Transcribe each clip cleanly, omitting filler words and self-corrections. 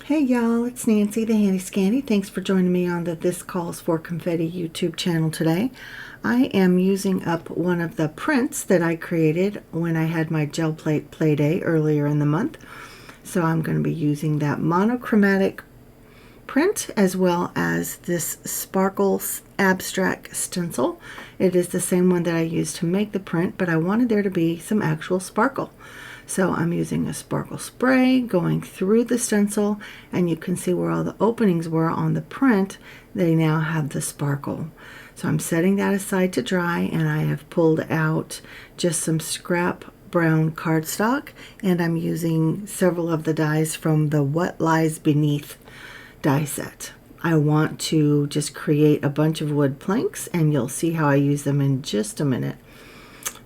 Hey y'all, it's Nancy the Handy Scandy. Thanks for joining me on the This Calls for Confetti YouTube channel today. I am using up one of the prints that I created when I had my gel plate play day earlier in the month. So I'm going to be using that monochromatic print as well as this sparkle abstract stencil. It is the same one that I used to make the print, but I wanted there to be some actual sparkle. So I'm using a sparkle spray going through the stencil, and you can see where all the openings were on the print. They now have the sparkle. So I'm setting that aside to dry, and I have pulled out just some scrap brown cardstock, and I'm using several of the dies from the What Lies Beneath die set. I want to just create a bunch of wood planks, and you'll see how I use them in just a minute.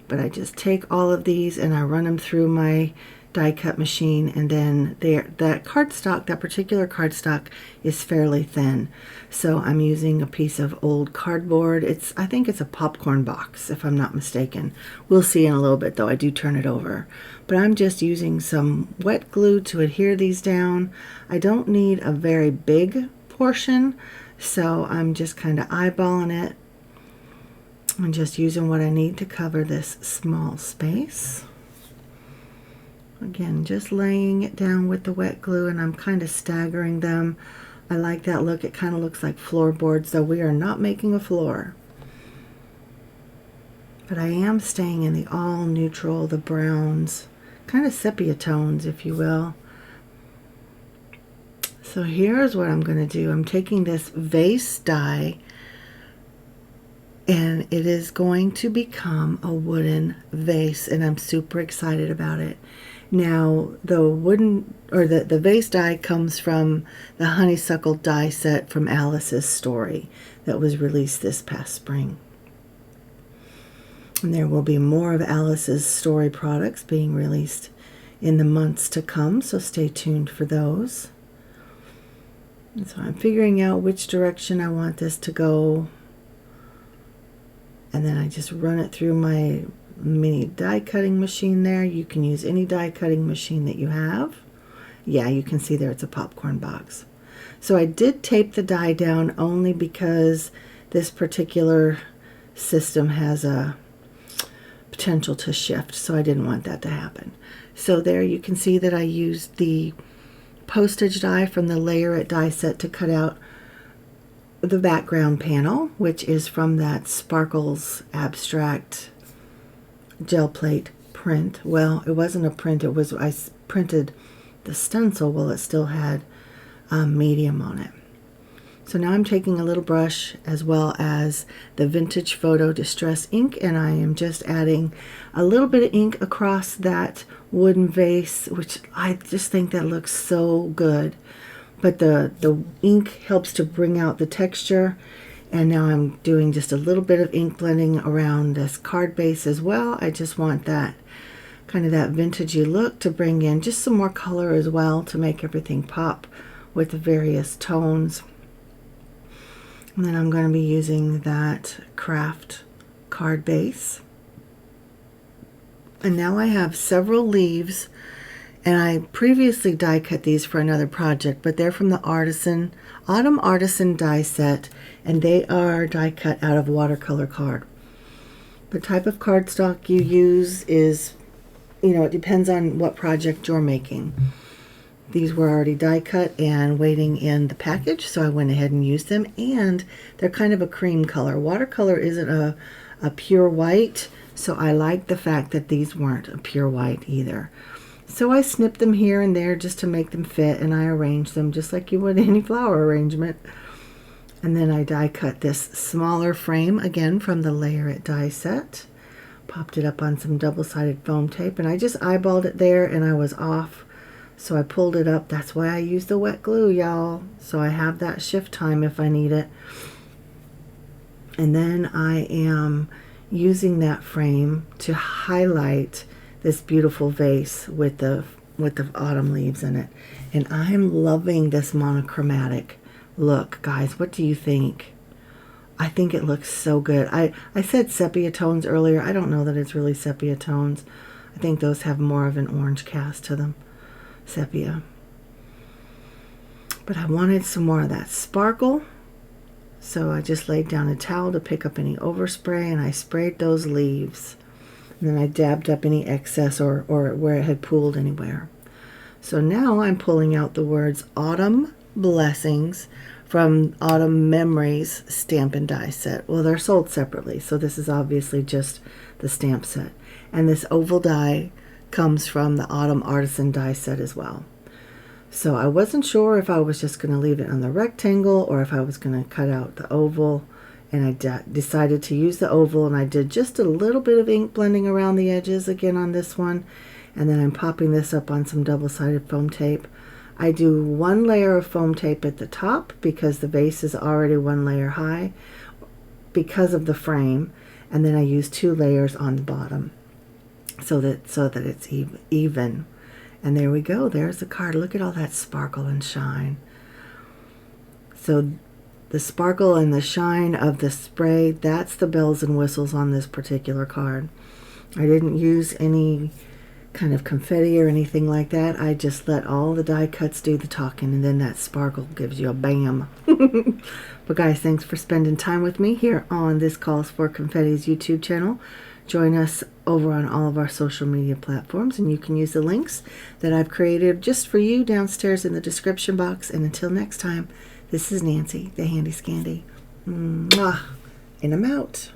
But I just take all of these and I run them through my die cut machine, and then that cardstock, that particular cardstock, is fairly thin. So I'm using a piece of old cardboard. I think it's a popcorn box, if I'm not mistaken. We'll see in a little bit, though. I do turn it over. But I'm just using some wet glue to adhere these down. I don't need a very big portion, so I'm just kind of eyeballing it. I'm just using what I need to cover this small space. Again, just laying it down with the wet glue, and I'm kind of staggering them. I like that look. It kind of looks like floorboards, though we are not making a floor. But I am staying in the all neutral, the browns, kind of sepia tones, if you will. So here's what I'm going to do. I'm taking this vase die, and it is going to become a wooden vase, and I'm super excited about it. Now, the wooden, or the vase die comes from the honeysuckle die set from Alice's Story that was released this past spring. And there will be more of Alice's Story products being released in the months to come, so stay tuned for those. And so I'm figuring out which direction I want this to go. And then I just run it through my mini die cutting machine there. You can use any die cutting machine that you have. Yeah, you can see there it's a popcorn box. So I did tape the die down only because this particular system has a potential to shift, so I didn't want that to happen. So there you can see that I used the postage die from the Layer It die set to cut out the background panel, which is from that Sparkles Abstract gel plate print. Well, it wasn't a print, it was, I printed the stencil while it still had medium on it. So now I'm taking a little brush as well as the Vintage Photo Distress ink, and I am just adding a little bit of ink across that wooden vase, which I just think that looks so good. But the ink helps to bring out the texture, and now I'm doing just a little bit of ink blending around this card base as well. I just want that kind of that vintagey look to bring in just some more color as well to make everything pop with the various tones. And then I'm going to be using that craft card base. And now I have several leaves, and I previously die cut these for another project, but they're from the Autumn Artisan die set, and they are die cut out of watercolor card. The type of cardstock you use is, it depends on what project you're making. These were already die cut and waiting in the package, so I went ahead and used them, and they're kind of a cream color. Watercolor isn't a pure white, so I like the fact that these weren't a pure white either. So I snipped them here and there just to make them fit, and I arranged them just like you would any flower arrangement. And then I die cut this smaller frame, again from the Layer It die set. Popped it up on some double-sided foam tape, and I just eyeballed it there, and I was off. So I pulled it up. That's why I used the wet glue, y'all. So I have that shift time if I need it. And then I am using that frame to highlight this beautiful vase with the autumn leaves in it. And I'm loving this monochromatic look, guys. What do you think? I think it looks so good. I said sepia tones earlier. I don't know that it's really sepia tones. I think those have more of an orange cast to them. Sepia. But I wanted some more of that sparkle. So I just laid down a towel to pick up any overspray, and I sprayed those leaves. And then I dabbed up any excess or where it had pooled anywhere. So now I'm pulling out the words Autumn Blessings from Autumn Memories stamp and die set. Well, they're sold separately, so this is obviously just the stamp set. And this oval die comes from the Autumn Artisan die set as well. So I wasn't sure if I was just going to leave it on the rectangle or if I was going to cut out the oval. And I decided to use the oval, and I did just a little bit of ink blending around the edges again on this one. And then I'm popping this up on some double-sided foam tape. I do one layer of foam tape at the top because the vase is already one layer high because of the frame. And then I use 2 layers on the bottom so that it's even. And there we go. There's the card. Look at all that sparkle and shine. So the sparkle and the shine of the spray, that's the bells and whistles on this particular card. I didn't use any kind of confetti or anything like that. I just let all the die cuts do the talking, and then that sparkle gives you a bam. But guys, thanks for spending time with me here on This Calls for Confetti's YouTube channel. Join us over on all of our social media platforms, and you can use the links that I've created just for you downstairs in the description box. And until next time, this is Nancy, the Handy Scandy. Mwah. And I'm out.